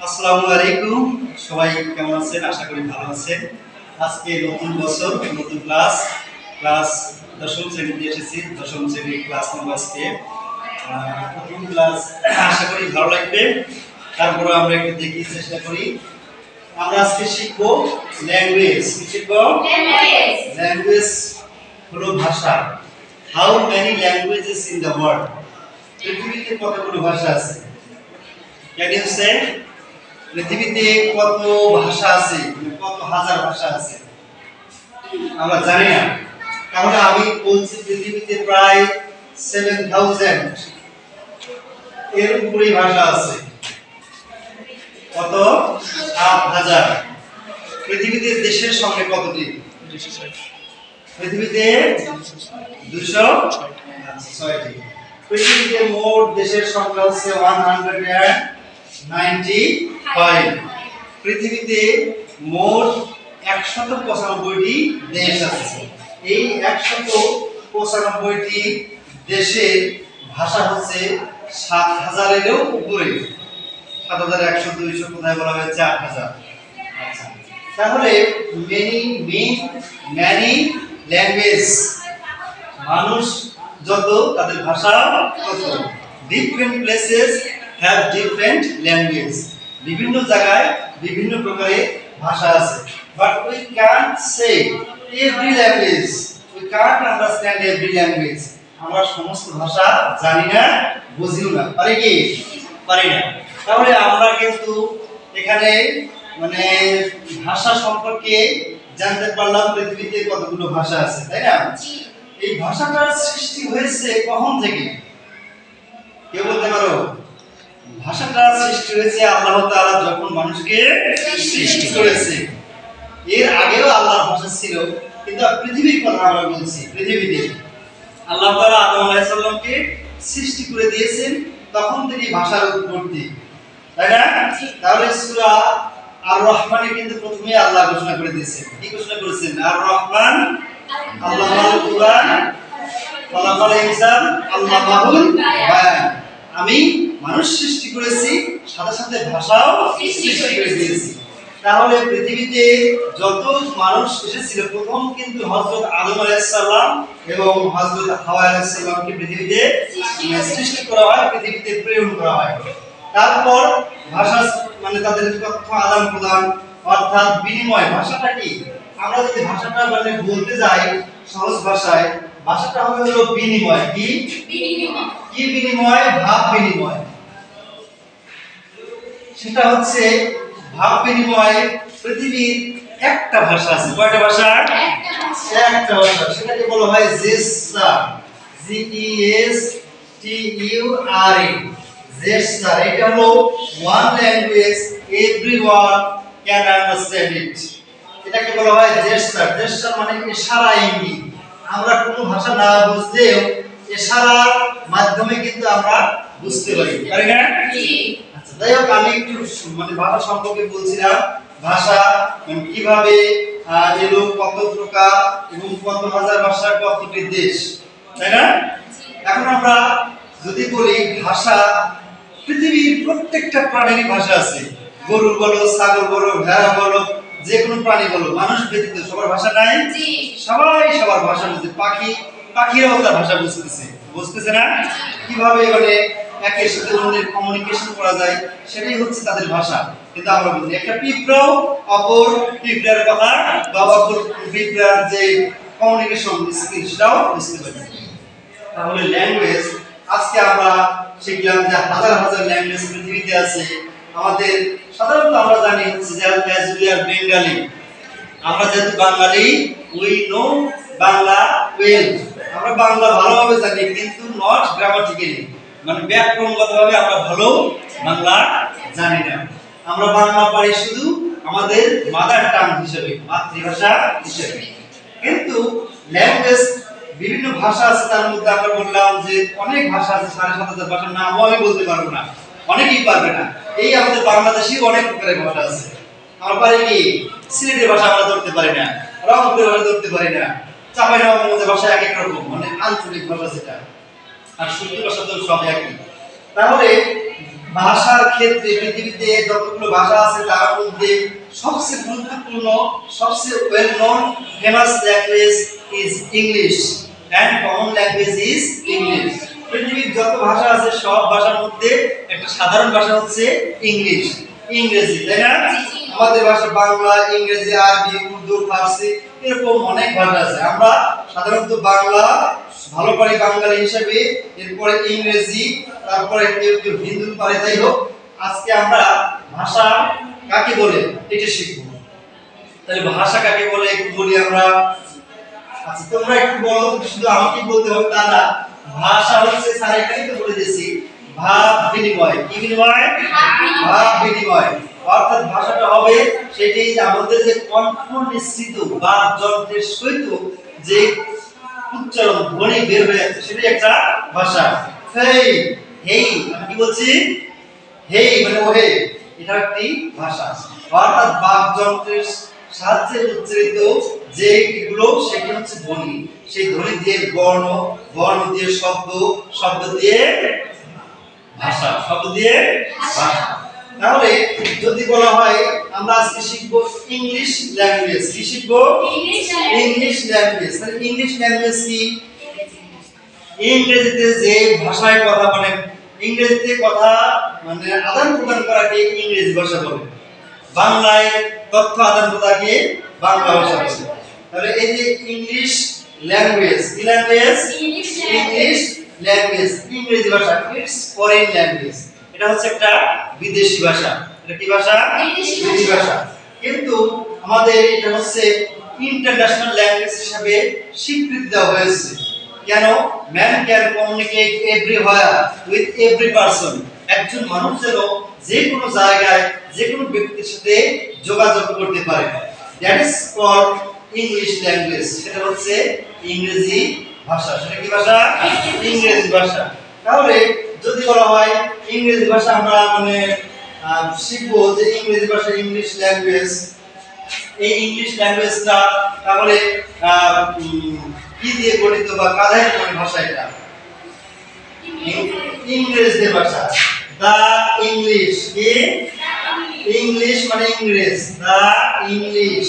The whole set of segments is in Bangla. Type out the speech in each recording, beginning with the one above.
আসসালামু আলাইকুম। সবাই কেমন আছেন? আশা করি ভালো আছেন। আজকে নতুন বছর, নতুন ক্লাস ক্লাস দশম শ্রেণীতে এসেছি। দশম শ্রেণীর ক্লাস নেব আজকে। প্রথম ক্লাস, আশা করি ভালো লাগবে। তারপরে আমরা একটু দেখি, চেষ্টা করি। আমরা আজকে শিখবো ল্যাঙ্গুয়েজ। কি শিখবো? ল্যাঙ্গুয়েজ হলো ভাষা। How many languages in the world? পৃথিবীতে কতগুলো ভাষা আছে? ক্যান ইউ সে? পৃথিবীতে কত ভাষা আছে? কত হাজার ভাষা আছে আমরা জানি না। তাহলে আমি বলছি পৃথিবীতে প্রায় 7000 এর উপরে ভাষা আছে। কত? 7000। পৃথিবীতে দেশের সংখ্যা কতটি? পৃথিবীতে 206টি। পৃথিবীতে মোট দেশের সংখ্যা হচ্ছে 195। পৃথিবীতে মোট 195টি দেশ আছে। এই 195টি দেশের ভাষা হচ্ছে 7000-এরও উপরে। 7100, 200, কোথায় বলা হয়েছে 8000। আচ্ছা, তাহলে many ল্যাঙ্গুয়েজ, মানুষ যত তাদের ভাষা তত। Different places have different language, বিভিন্ন জায়গায় বিভিন্ন প্রকারের ভাষা আছে। But we can't say every language, we can't understand every language. আমরা সমস্ত ভাষা জানি না, বুঝিও না। পারি কি? পারি না। তাহলে আমরা কিন্তু এখানে মানে ভাষা সম্পর্কে জানতে পারলাম পৃথিবীতে কতগুলো ভাষা আছে, তাই না? এই ভাষাটার সৃষ্টি হয়েছে কখন থেকে? কেউ বলতে পারো? ভাষাটার সৃষ্টি হয়েছে আল্লাহ তাআলা যখন মানুষকে সৃষ্টি করেছে। এর আগেও আল্লাহর ভাষা ছিল, কিন্তু পৃথিবীর কথা আমরা বলছি। পৃথিবীতে আল্লাহ তাআলা আদম আলাইহিস সালামকে সৃষ্টি করে দিয়েছেন, তখন থেকে ভাষার উৎপত্তি, তাই না? তাহলে সূরা আর রহমানে কিন্তু প্রথমে আল্লাহ ঘোষণা করে দিয়েছেন। কি ঘোষণা করেছেন? আর রহমান আল্লামাল কুরআন খালাকাল ইনসান আল্লামাহুল বায়ান। আমি মানুষ সৃষ্টি করেছি, সাথে সাথে ভাষাও সৃষ্টি করে দিয়েছি। তাহলে পৃথিবীতে যত মানুষ এসেছিল, প্রথম কিন্তু হযরত আদম আলাইহিস সালাম এবং হযরত হাওয়া আলাইহিস সালামকে পৃথিবীতে সৃষ্টি করা হয়, পৃথিবীতে প্রেরণ করা হয়। তারপর ভাষা মানে তাদের তথ্য আদান প্রদান, অর্থাৎ বিনিময়। ভাষাটা কি? আমরা যদি ভাষাটা মানে বলতে যাই সহজ ভাষায়, ভাষাটা হলো বিনিময়। কি বিনিময়? কি বিনিময়? ভাব বিনিময়। সেটা হচ্ছে ভাব বিনিময়। পৃথিবীর একটা ভাষা আছে। কয়টা ভাষা? একটা ভাষা। সেটাকে বলা হয় জেস্টার। GESTURE। জেস্টার। এটা হলো one language, everyone can understand it. এটাকে বলা হয় জেস্টার। জেস্টার মানে ইশারা, ইঙ্গিত। আমরা কোনো ভাষা না বুঝলেও ইশারার মাধ্যমে কিন্তু আমরা বুঝতে পারি, তাই না? জি। আচ্ছা, যাই হোক, আমি একটু মানে ভাষা সম্পর্কে বলছিলাম। ভাষা কিভাবে এলো, কত প্রকার এবং কত হাজার ভাষা, কতটি দেশ, তাই না? এখন আমরা যদি বলি ভাষা, পৃথিবীর প্রত্যেকটা প্রাণীর ভাষা আছে। গরু বলো, ছাগল বলো, ভেড়া বলো, যে কোনো প্রাণী বলো, মানুষ ব্যতীত সবার ভাষা নাই? জি। সবাই সবার ভাষা বুঝে। পাখিরাও তার ভাষা বুঝতেছে না? কিভাবে মানে একের সাথে অন্যের কমিউনিকেশন করা যায়, সেটাই হচ্ছে তাদের ভাষা। কিন্তু আমরা বুঝি একটা পিঁপড়াও অপর পিঁপড়ার কথা বা অপর পিঁপড়ার যে কমিউনিকেশন স্কিল, সেটাও বুঝতে পারি। তাহলে ল্যাঙ্গুয়েজ, আজকে আমরা শিখলাম যে হাজার হাজার ল্যাঙ্গুয়েজ পৃথিবীতে আছে। আমাদের সাধারণত আমরা জানি হচ্ছে যে as we are Bengali, আমরা যেহেতু বাঙালি, we know বাংলা well, আমরা বাংলা ভালোভাবে জানি, কিন্তু নট গ্রামাটিক্যালি, মানে ব্যাকরণগতভাবে আমরা ভালো বাংলা জানি না। আমরা বাংলা পারি শুধু আমাদের মাদার টাং হিসেবে, মাতৃভাষা হিসেবে। কিন্তু ল্যাঙ্গুয়েজ বিভিন্ন ভাষা আছে। তার মধ্যে আমরা বললাম যে অনেক ভাষা আছে, 7500 ভাষার নামও আমি বলতে পারবো না, অনেকেই পারবে না। এই আমাদের বাংলাদেশে অনেক প্রকারের ভাষা আছে। আমরা পারি কি? সিলেটের ভাষা আমরা ধরতে পারি না, রংপুরের ভাষা ধরতে পারি না, চাঁপাইনবাবগঞ্জের ভাষা এক এক রকম, মানে আঞ্চলিক ভাষা যেটা, আর সত্যি ভাষা তো সব একই। তাহলে ভাষার ক্ষেত্রে পৃথিবীতে যতগুলো ভাষা আছে তার মধ্যে সবচেয়ে গুরুত্বপূর্ণ, সবচেয়ে well known famous language is English and common language is English. পৃথিবীর যত ভাষা আছে সব ভাষার মধ্যে একটা সাধারণ ভাষা হচ্ছে ইংলিশ, ইংরেজি, তাই না? আমাদের ভাষা বাংলা, ইংরেজি, আরবি, উর্দু, ফার্সি এরকম অনেক ভাষা আছে। আমরা সাধারণত বাংলা ভালো পারি বাঙালি হিসেবে, এরপরে ইংরেজি, তারপরে কেউ কেউ হিন্দি পারে। যাই হোক, আজকে আমরা ভাষা কাকে বলে এটা শিখব। তাহলে ভাষা কাকে বলে একটু বলি আমরা। আচ্ছা, তোমরা একটু বলো, শুধু আমাকে বলতে হবে তা না। ভাষা হচ্ছে স্যার এখানেই তো বলে দিয়েছি ভাব বিনিময়। কি বিনিময়? ভাব বিনিময়। অর্থাৎ ভাষাটা হবে সেটাই যে আমাদের যে কণ্ঠ নিঃসৃত বা যন্ত্রের সহিত যে উচ্চারণ ধ্বনি বের হয়ে যাচ্ছে সেটাই একটা ভাষা। হেই, হেই আমি কি বলছি? হেই মানে ওহে, এটা একটি ভাষা। অর্থাৎ বাকযন্ত্রের সাহায্যে উচ্চারিত যে এগুলো সেটি হচ্ছে ধ্বনি। সেই ধ্বনি দিয়ে বর্ণ, বর্ণ দিয়ে শব্দ, শব্দ দিয়ে ভাষা, শব্দ দিয়ে ভাষা। তাহলে যদি বলা হয় আমরা আজকে শিখবো ইংলিশ ল্যাঙ্গুয়েজ। কি শিখবো? English language. তাহলে ইংলিশ ল্যাঙ্গুয়েজ কি? ইংরেজিতে যে ভাষায় কথা বলে, ইংরেজিতে কথা মানে আদান প্রদান করাকে ইংরেজি ভাষা বলে। বাংলায় তথ্য আদান প্রদানকে বাংলা ভাষা বলে। তাহলে এই যে ইংলিশ ল্যাঙ্গুয়েজ, কি ল্যাঙ্গুয়েজ? ইংলিশ ল্যাঙ্গুয়েজ, ইংরেজি ভাষা, ইটস ফরেন ল্যাঙ্গুয়েজ। এটা হচ্ছে একটা বিদেশি ভাষা। এটা কি ভাষা? বিদেশি ভাষা। কিন্তু আমাদের এটা হচ্ছে ইন্টারন্যাশনাল ল্যাঙ্গুয়েজ হিসেবে স্বীকৃতি দেওয়া হয়েছে। কেন? Man can communicate everywhere with every person. একজন মানুষ যেন যে কোনো জায়গায় যে কোনো ব্যক্তির সাথে যোগাযোগ করতে পারে। That is called English language. সেটা হচ্ছে ইংরেজি ভাষা। সেটা কি ভাষা? ইংরেজি ভাষা। তাহলে যদি বলা হয় ইংরেজি ভাষা আমরা মানে শিখবো যে ইংরেজি ভাষা, ইংলিশ ল্যাঙ্গুয়েজ, এই ইংলিশ ল্যাঙ্গুয়েজটা তাহলে কি দিয়ে গঠিত বা কাদের মানে ভাষা? এটা ইংরেজদের ভাষা। The English. কি? ইংলিশ মানে ইংরেজ। The English,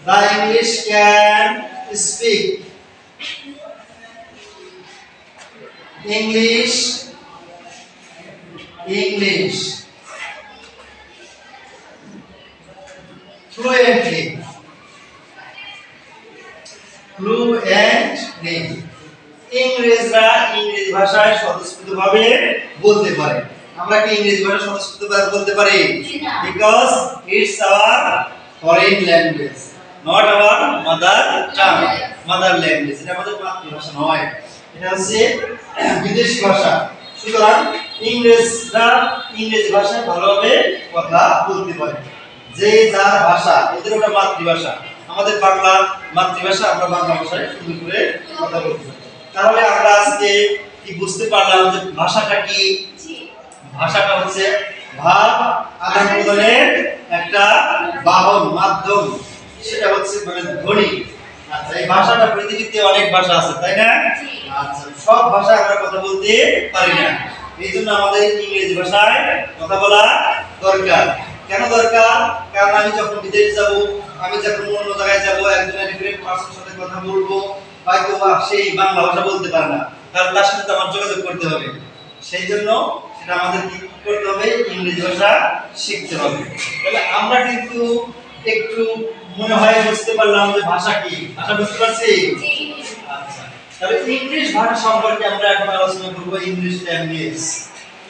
the English can speak English, English fluently, fluently। ইংরেজরা ইংরেজি ভাষায় স্বতঃস্ফূর্তভাবে বলতে পারে। আমরা কি ইংরেজি ভাষা স্বতঃস্ফূর্তভাবে বলতে পারি? Because it's hour foreign language, not our mother tongue, mother language. এটা আমাদের মাতৃভাষা নয়, এটা হচ্ছে বিদেশি ভাষা। সুতরাং ইংরেজরা ইংরেজি ভাষায় ভালোভাবে কথা বলতে পারে। যে যার ভাষা, ওদের ওটা মাতৃভাষা। আমাদের বাংলা মাতৃভাষা, আমরা বাংলা ভাষায় সুন্দর করে কথা বলতে পারি। তাহলে আমরা আজকে কি বুঝতে পারলাম যে ভাষাটা কি? ভাষাটা হচ্ছে ভাব আদান প্রদানের একটা বাহন, মাধ্যম। সেটা হচ্ছে মানে ধ্বনি। আচ্ছা, এই ভাষাটা পৃথিবীতে অনেক ভাষা আছে, তাই না? আচ্ছা, সব ভাষা আমরা কথা বলতে পারি না। এই জন্য আমাদের ইংরেজি ভাষায় কথা বলা দরকার। কেন দরকার? কারণ আমি যখন বিদেশে যাব, আমি যখন অন্য জায়গায় যাব, একজন ডিফারেন্ট পারসনের সাথে কথা বলবো, হয়তো সেই বাংলা ভাষা বলতে পারে না, কারণ তার সাথে আমার যোগাযোগ করতে হবে। সেই জন্য সেটা আমাদের কি করতে হবে? ইংরেজি ভাষা শিখতে হবে। তাহলে আমরা কিন্তু একটু মনে হয় বুঝতে পারলাম যে ভাষা কি। ভাষা বুঝতে পারছি? আচ্ছা, তাহলে ইংলিশ ভাষা সম্পর্কে আমরা এখন আলোচনা করব। English language.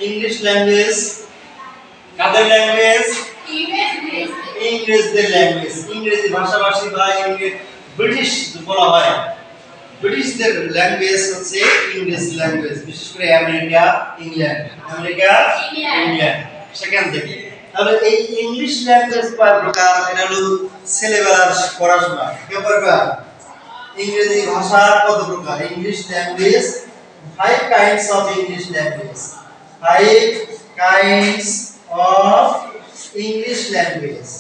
ইংলিশ ল্যাঙ্গুয়েজ কাদের ল্যাঙ্গুয়েজ? ইংরেজদের ল্যাঙ্গুয়েজ। ইংরেজি ভাষাভাষী বা ব্রিটিশ বলা হয়, ব্রিটিশদের ল্যাঙ্গুয়েজ হচ্ছে ইংলিশ ল্যাঙ্গুয়েজ। বিশেষ করে আমেরিকা, ইংল্যান্ড, আমেরিকা, ইংল্যান্ড সেখান থেকে। তাহলে এই ইংলিশ ল্যাঙ্গুয়েজ কয় প্রকার? এটা হলো ছেলেবেলার পড়াশোনা। কে পারবা? ইংরেজি ভাষা কত প্রকার? English language, 5 kinds of English language, 5 kinds of English language.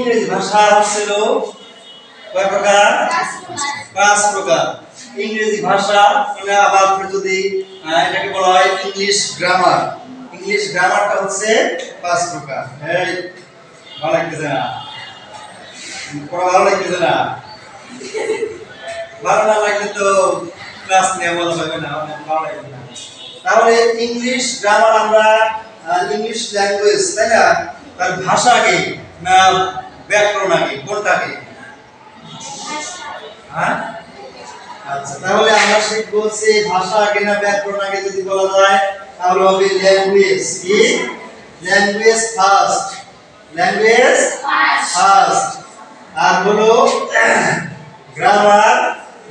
ইংরেজি ভাষা ছিল কয় প্রকার? পাঁচ প্রকার। ইংরেজি ভাষা মানে আবার যদি এটাকে বলা হয় ইংলিশ গ্রামার। ইংলিশ গ্রামারটা হচ্ছে পাঁচ প্রকার। এই ভালো লাগতেছে না? পড়া ভালো লাগতেছে না? ভালো না লাগলে তো ক্লাস নেওয়া ভালো হবে না, ভালো লাগবে না। তাহলে ইংলিশ গ্রামার আমরা ইংলিশ ল্যাঙ্গুয়েজ, তাই না? তার ভাষা কি না ব্যাকরণ আগে, কোনটাকে? হ্যাঁ, আচ্ছা, তাহলে আমরা শিখবো যে ভাষা আগে না ব্যাকরণ আগে যদি বলা যায় তাহলে হবে ল্যাঙ্গুয়েজ। কি? Language first. Language first. আর হলো গ্রামার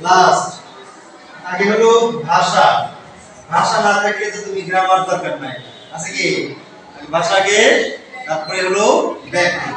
লাস্ট। আগে হলো ভাষা। ভাষা না থাকলে তো তুমি গ্রামার দরকার নাই, আছে কি? ভাষাকে, তারপরে হলো ব্যাকরণ।